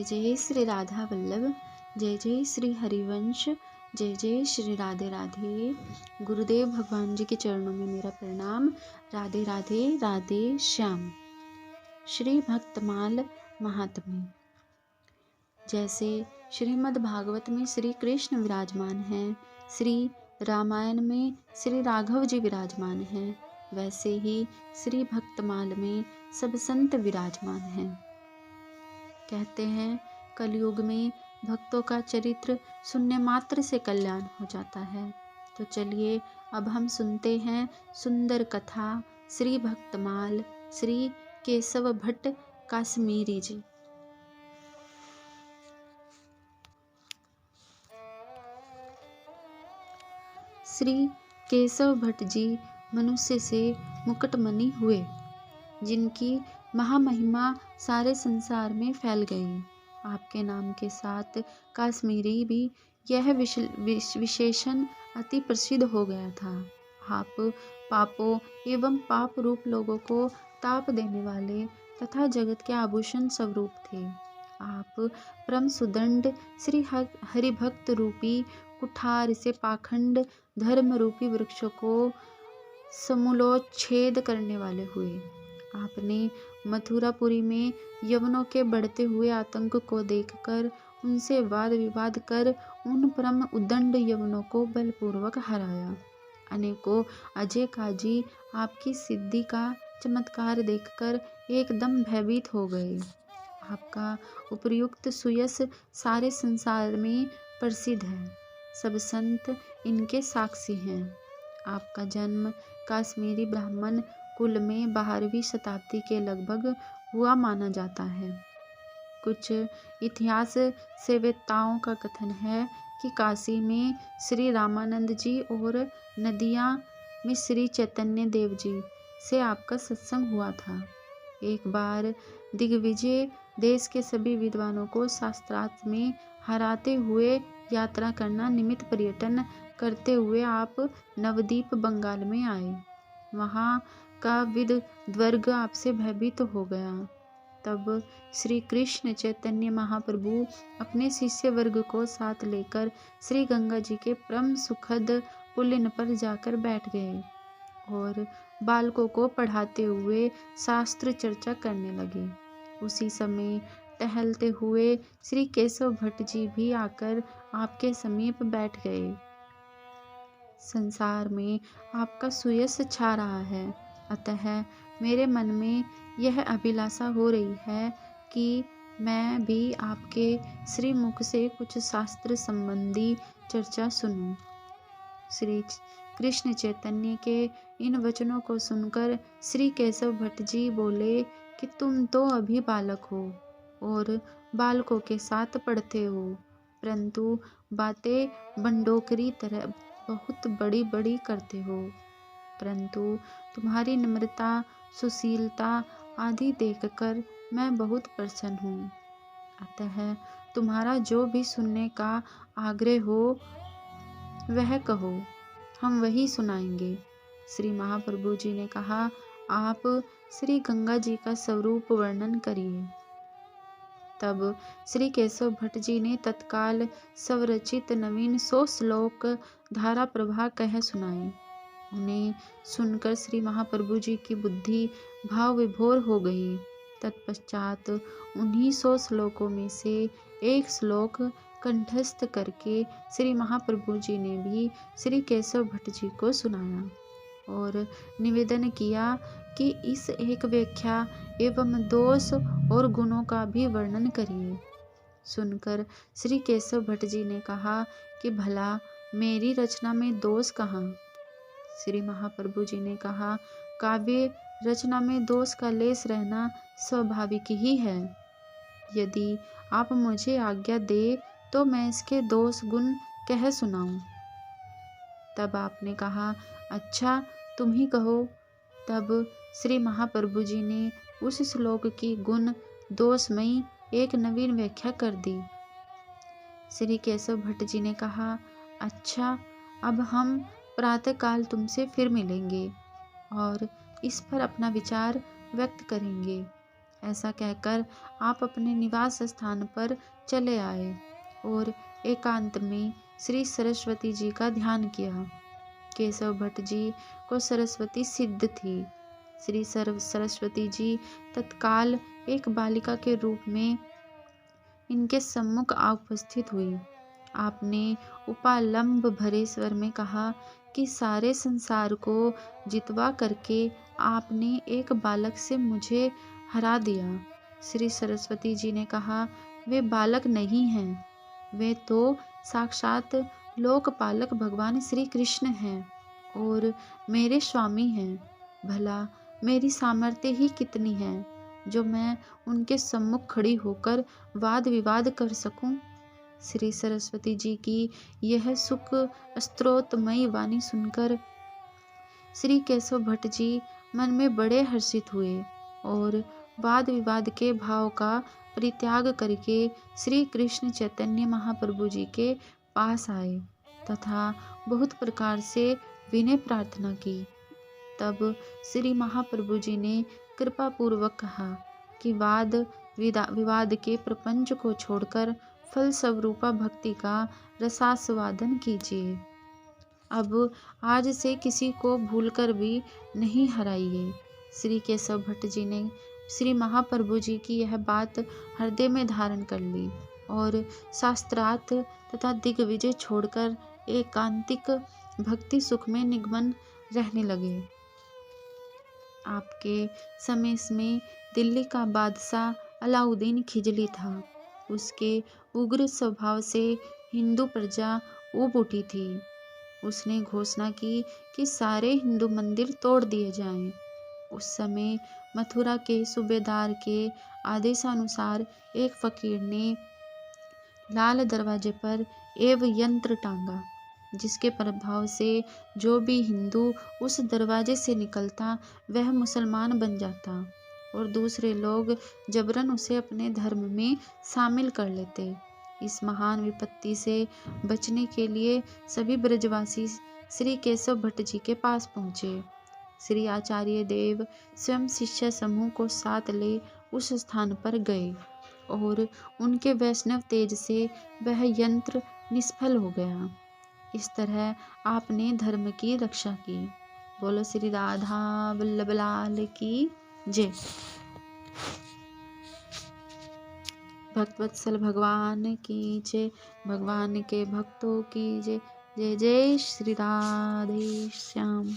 जय जय श्री राधा वल्लभ, जय जय श्री हरिवंश, जय जय श्री राधे राधे। गुरुदेव भगवान जी के चरणों में मेरा प्रणाम। राधे राधे, राधे श्याम। श्री भक्तमाल महात्म्य। जैसे श्रीमद् भागवत में श्री कृष्ण विराजमान हैं, श्री रामायण में श्री राघव जी विराजमान हैं, वैसे ही श्री भक्तमाल में सब संत विराजमान हैं। कहते हैं कलयुग में भक्तों का चरित्र सुनने मात्र से कल्याण हो जाता है। तो चलिए अब हम सुनते हैं सुंदर कथा श्री भक्तमाल श्री केशव भट्ट काश्मीरी जी। श्री केशव भट्ट जी मनुष्य से मुकुटमणि हुए, जिनकी महामहिमा सारे संसार में फैल गई। आपके नाम के साथ काश्मीरी भी यह विशेषण अति प्रसिद्ध हो गया था। आप पापों एवं पाप रूप लोगों को ताप देने वाले तथा जगत के आभूषण स्वरूप थे। आप परम सुदंड श्री हरिभक्त रूपी कुठार से पाखंड धर्म रूपी वृक्षों को समूलोच्छेद करने वाले हुए। आपने मथुरापुरी में यवनों के बढ़ते हुए आतंक को देखकर उनसे वाद विवाद कर उन परम उद्दंड यवनों को बलपूर्वक हराया। अनेकों अजय काजी आपकी सिद्धि का चमत्कार देखकर एकदम भयभीत हो गए। आपका उपयुक्त सुयश सारे संसार में प्रसिद्ध है, सब संत इनके साक्षी हैं। आपका जन्म काश्मीरी ब्राह्मण कुल में 12वीं शताब्दी के लगभग हुआ माना जाता है। कुछ इतिहास सेवेताओं का कथन है कि काशी में श्री रामानंद जी और नदिया में श्री चैतन्य देव जी से आपका सत्संग हुआ था। एक बार दिग्विजय देश के सभी विद्वानों को शास्त्रार्थ में हराते हुए यात्रा करना निमित्त पर्यटन करते हुए आप नवद्वीप बंगाल में आए। वहाँ का विद्वर्ग आपसे भयभीत हो गया। तब श्री कृष्ण चैतन्य महाप्रभु अपने शिष्य वर्ग को साथ लेकर श्री गंगा जी के परम सुखद पुलिन पर जाकर बैठ गए और बालकों को पढ़ाते हुए शास्त्र चर्चा करने लगे। उसी समय टहलते हुए श्री केशव भट्ट जी भी आकर आपके समीप बैठ गए। संसार में आपका सुयश छा रहा है, अतः मेरे मन में यह अभिलाषा हो रही है कि मैं भी आपके श्री मुख से कुछ शास्त्र संबंधी चर्चा सुनूं। श्री कृष्ण चैतन्य के इन वचनों को सुनकर श्री केशव भट्ट जी बोले कि तुम तो अभी बालक हो और बालकों के साथ पढ़ते हो, परंतु बातें बंडोकरी तरह बहुत बड़ी बड़ी करते हो। परंतु तुम्हारी नम्रता, सुशीलता आदि देखकर मैं बहुत प्रसन्न हूँ। अतः तुम्हारा जो भी सुनने का आग्रह हो वह कहो, हम वही सुनाएंगे। श्री महाप्रभु जी ने कहा, आप श्री गंगा जी का स्वरूप वर्णन करिए। तब श्री केशव भट्ट जी ने तत्काल स्वरचित नवीन 100 श्लोक धारा प्रवाह कह सुनाए। उन्हें सुनकर श्री महाप्रभु जी की बुद्धि भाव विभोर हो गई। तत्पश्चात उन्हीं 100 श्लोकों में से एक श्लोक कंठस्थ करके श्री महाप्रभु जी ने भी श्री केशव भट्ट जी को सुनाया और निवेदन किया कि इस एक व्याख्या एवं दोष और गुणों का भी वर्णन करिए। सुनकर श्री केशव भट्ट जी ने कहा कि भला मेरी रचना में दोष कहाँ? श्री महाप्रभु जी ने कहा, काव्य रचना में दोष का लेश रहना स्वाभाविक ही है। यदि आप मुझे आज्ञा दे तो मैं इसके दोष गुण कह सुनाऊं। तब आपने कहा, अच्छा तुम ही कहो। तब श्री महाप्रभु जी ने उस श्लोक की गुण दोषमयी एक नवीन व्याख्या कर दी। श्री केशव भट्ट जी ने कहा, अच्छा अब हम प्रातःकाल तुमसे फिर मिलेंगे और इस पर अपना विचार व्यक्त करेंगे। ऐसा कहकर आप अपने निवास स्थान पर चले आए और एकांत में श्री सरस्वती जी का ध्यान किया। केशव भट्ट जी को सरस्वती सिद्ध थी। श्री सरस्वती जी तत्काल एक बालिका के रूप में इनके सम्मुख उपस्थित हुई। आपने उपालंब भरे स्वर में कहा कि सारे संसार को जितवा करके आपने एक बालक से मुझे हरा दिया। श्री सरस्वती जी ने कहा, वे बालक नहीं हैं, वे तो साक्षात लोकपालक भगवान श्री कृष्ण हैं और मेरे स्वामी हैं। भला मेरी सामर्थ्य ही कितनी है जो मैं उनके सम्मुख खड़ी होकर वाद विवाद कर सकूं। श्री सरस्वती जी की यह सुख स्त्रोतमयी वाणी सुनकर श्री केशव भट्ट जी मन में बड़े हर्षित हुए और वाद विवाद के भाव का परित्याग करके श्री कृष्ण चैतन्य महाप्रभु जी के पास आए तथा बहुत प्रकार से विनय प्रार्थना की। तब श्री महाप्रभु जी ने कृपा पूर्वक कहा कि वाद विवाद के प्रपंच को छोड़कर फल स्वरूपा भक्ति का रसास्वादन कीजिए। अब आज से किसी को भूलकर भी नहीं हराइए। श्री केशव भट्ट जी ने श्री महाप्रभु जी की यह बात हृदय में धारण कर ली और शास्त्रार्थ तथा दिग्विजय छोड़कर एकांतिक भक्ति सुख में निमग्न रहने लगे। आपके समय में दिल्ली का बादशाह अलाउद्दीन खिलजी था। उसके उग्र स्वभाव से हिंदू प्रजा ऊब उठी थी। उसने घोषणा की कि सारे हिंदू मंदिर तोड़ दिए जाएं। उस समय मथुरा के सूबेदार के आदेशानुसार एक फकीर ने लाल दरवाजे पर एव यंत्र टांगा, जिसके प्रभाव से जो भी हिंदू उस दरवाजे से निकलता वह मुसलमान बन जाता और दूसरे लोग जबरन उसे अपने धर्म में शामिल कर लेते। इस महान विपत्ति से बचने के लिए सभी ब्रजवासी श्री केशव भट्ट जी के पास पहुँचे। श्री आचार्य देव स्वयं शिष्य समूह को साथ ले उस स्थान पर गए और उनके वैष्णव तेज से वह यंत्र निष्फल हो गया। इस तरह आपने धर्म की रक्षा की। बोलो श्री राधा वल्लभ लाल की जय। भक्तवत्सल भगवान की जय। भगवान के भक्तों की जय। जय जय श्री राधे श्याम।